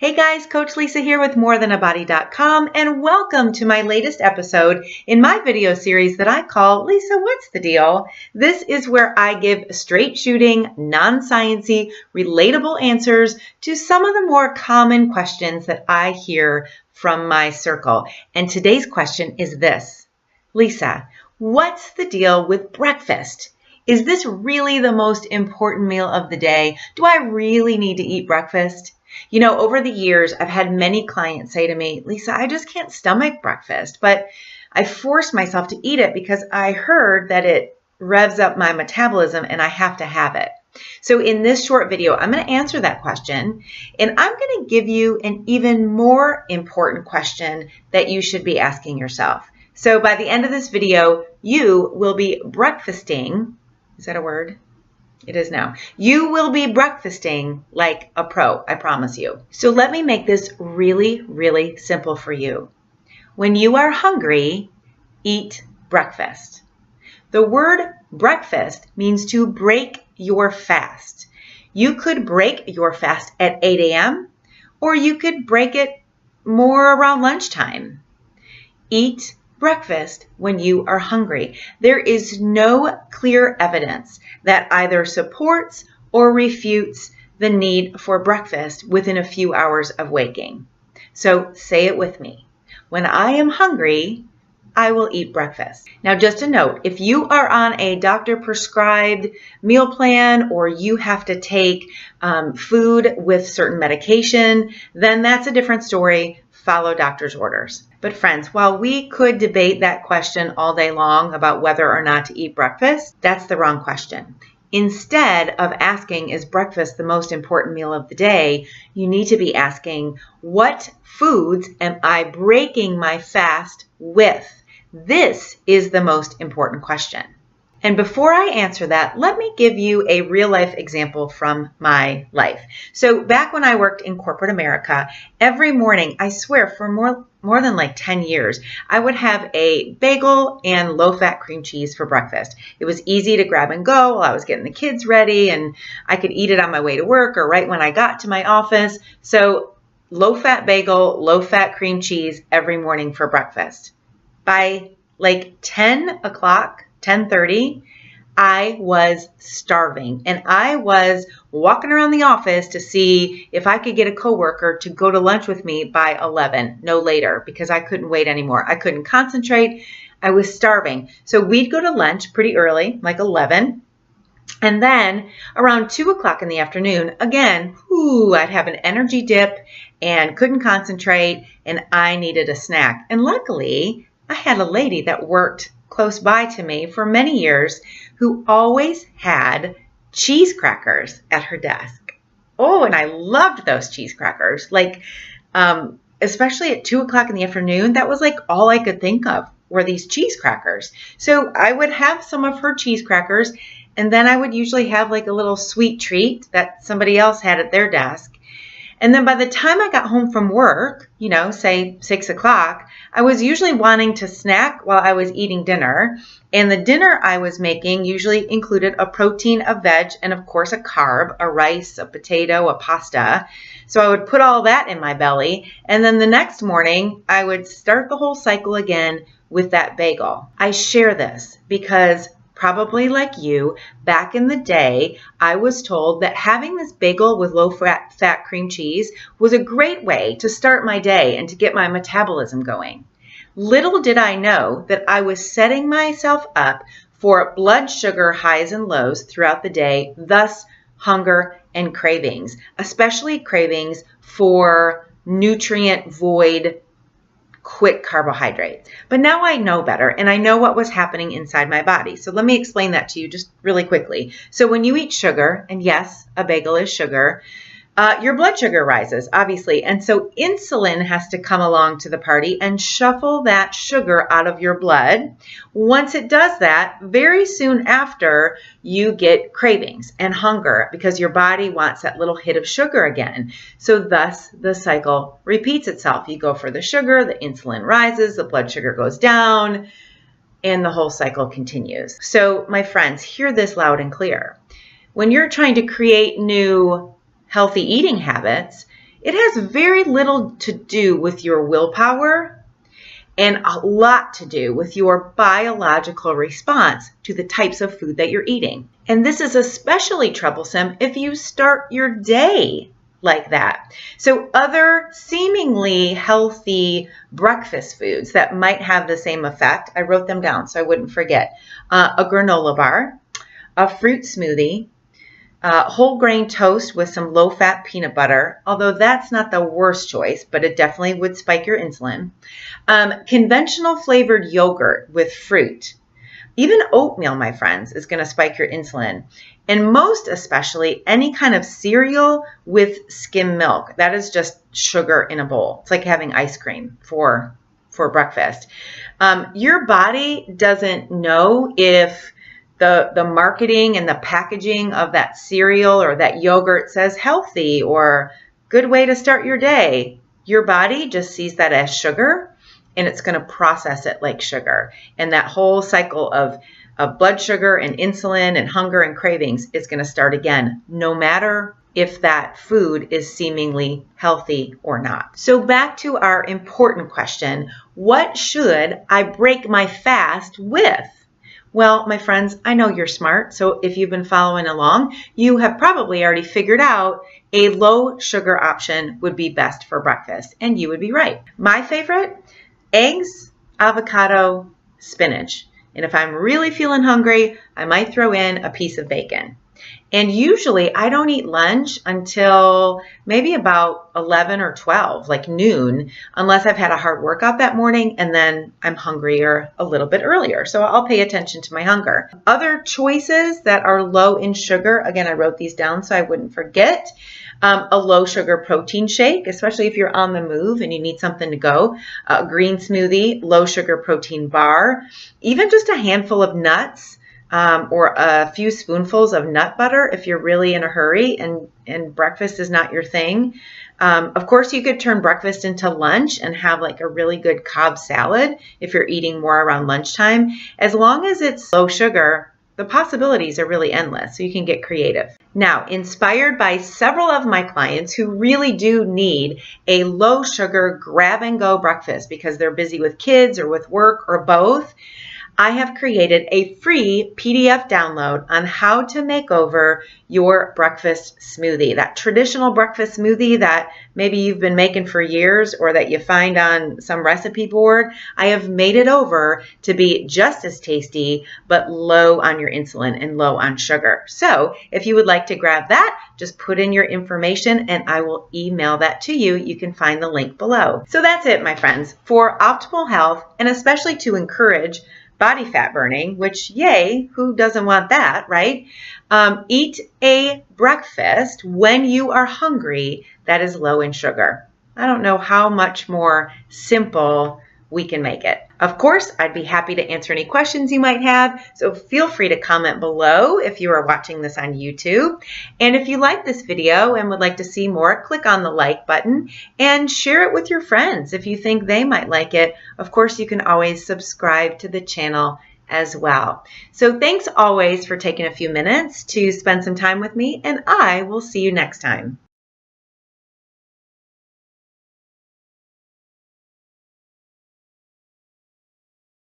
Hey guys, Coach Lisa here with morethanabody.com, and welcome to my latest episode in my video series that I call Lisa, What's the Deal? This is where I give straight shooting, non-sciencey, relatable answers to some of the more common questions that I hear from my circle. And today's question is this: Lisa, what's the deal with breakfast? Is this really the most important meal of the day? Do I really need to eat breakfast? You know, over the years, I've had many clients say to me, Lisa, I just can't stomach breakfast, but I force myself to eat it because I heard that it revs up my metabolism and I have to have it. So in this short video, I'm going to answer that question, and I'm going to give you an even more important question that you should be asking yourself. So by the end of this video, you will be breakfasting. Is that a word? It is now. You will be breakfasting like a pro, I promise you. So let me make this really, really simple for you. When you are hungry, eat breakfast. The word breakfast means to break your fast. You could break your fast at 8 a.m. or you could break it more around lunchtime. Eat breakfast when you are hungry. There is no clear evidence that either supports or refutes the need for breakfast within a few hours of waking. So say it with me. When I am hungry, I will eat breakfast. Now, just a note, if you are on a doctor-prescribed meal plan or you have to take food with certain medication, then that's a different story. Follow doctor's orders. But friends, while we could debate that question all day long about whether or not to eat breakfast, that's the wrong question. Instead of asking, is breakfast the most important meal of the day, you need to be asking, what foods am I breaking my fast with? This is the most important question. And before I answer that, let me give you a real life example from my life. So back when I worked in corporate America, every morning, I swear for more than like 10 years, I would have a bagel and low-fat cream cheese for breakfast. It was easy to grab and go while I was getting the kids ready, and I could eat it on my way to work or right when I got to my office. So low-fat bagel, low-fat cream cheese every morning for breakfast. By like 10 o'clock, 10:30, I was starving, and I was walking around the office to see if I could get a coworker to go to lunch with me by 11, no later, because I couldn't wait anymore. I couldn't concentrate. I was starving. So we'd go to lunch pretty early, like 11, and then around 2 o'clock in the afternoon, again, I'd have an energy dip and couldn't concentrate, and I needed a snack. And luckily, I had a lady that worked close by to me for many years who always had cheese crackers at her desk. Oh, and I loved those cheese crackers. Like, especially at 2 o'clock in the afternoon, that was like all I could think of were these cheese crackers. So I would have some of her cheese crackers, and then I would usually have like a little sweet treat that somebody else had at their desk. And then by the time I got home from work, you know, say 6 o'clock, I was usually wanting to snack while I was eating dinner. And the dinner I was making usually included a protein, a veg, and of course a carb, a rice, a potato, a pasta. So I would put all that in my belly. And then the next morning, I would start the whole cycle again with that bagel. I share this because probably like you, back in the day, I was told that having this bagel with low-fat cream cheese was a great way to start my day and to get my metabolism going. Little did I know that I was setting myself up for blood sugar highs and lows throughout the day, thus hunger and cravings, especially cravings for nutrient-void quick carbohydrates. But now I know better, and I know what was happening inside my body. So let me explain that to you just really quickly. So when you eat sugar, and yes, a bagel is sugar, your blood sugar rises, obviously. And so insulin has to come along to the party and shuffle that sugar out of your blood. Once it does that, very soon after, you get cravings and hunger because your body wants that little hit of sugar again. So thus, the cycle repeats itself. You go for the sugar, the insulin rises, the blood sugar goes down, and the whole cycle continues. So my friends, hear this loud and clear. When you're trying to create new healthy eating habits, It has very little to do with your willpower and a lot to do with your biological response to the types of food that you're eating. And this is especially troublesome if you start your day like that. So other seemingly healthy breakfast foods that might have the same effect, I wrote them down so I wouldn't forget. A granola bar, a fruit smoothie, whole grain toast with some low-fat peanut butter, although that's not the worst choice, but it definitely would spike your insulin. Conventional flavored yogurt with fruit. Even oatmeal, my friends, is going to spike your insulin. And most especially, any kind of cereal with skim milk. That is just sugar in a bowl. It's like having ice cream for breakfast. Your body doesn't know if the marketing and the packaging of that cereal or that yogurt says healthy or good way to start your day. Your body just sees that as sugar, and it's going to process it like sugar. And that whole cycle of blood sugar and insulin and hunger and cravings is going to start again, no matter if that food is seemingly healthy or not. So back to our important question, what should I break my fast with? Well, my friends, I know you're smart, so if you've been following along, you have probably already figured out a low sugar option would be best for breakfast, and you would be right. My favorite? Eggs, avocado, spinach. And if I'm really feeling hungry, I might throw in a piece of bacon. And usually I don't eat lunch until maybe about 11 or 12, like noon, unless I've had a hard workout that morning and then I'm hungrier a little bit earlier. So I'll pay attention to my hunger. Other choices that are low in sugar, again, I wrote these down so I wouldn't forget. A low sugar protein shake, especially if you're on the move and you need something to go. A green smoothie, low sugar protein bar, even just a handful of nuts. Or a few spoonfuls of nut butter if you're really in a hurry and breakfast is not your thing. Of course, you could turn breakfast into lunch and have like a really good Cobb salad if you're eating more around lunchtime. As long as it's low sugar, the possibilities are really endless, so you can get creative. Now, inspired by several of my clients who really do need a low sugar grab and go breakfast because they're busy with kids or with work or both, I have created a free PDF download on how to make over your breakfast smoothie. That traditional breakfast smoothie that maybe you've been making for years or that you find on some recipe board, I have made it over to be just as tasty, but low on your insulin and low on sugar. So if you would like to grab that, just put in your information and I will email that to you. You can find the link below. So that's it, my friends. For optimal health, and especially to encourage body fat burning, which yay, who doesn't want that, right? Eat a breakfast when you are hungry that is low in sugar. I don't know how much more simple we can make it. Of course, I'd be happy to answer any questions you might have, so feel free to comment below if you are watching this on YouTube. And if you like this video and would like to see more, click on the like button and share it with your friends if you think they might like it. Of course, you can always subscribe to the channel as well. So thanks always for taking a few minutes to spend some time with me, and I will see you next time.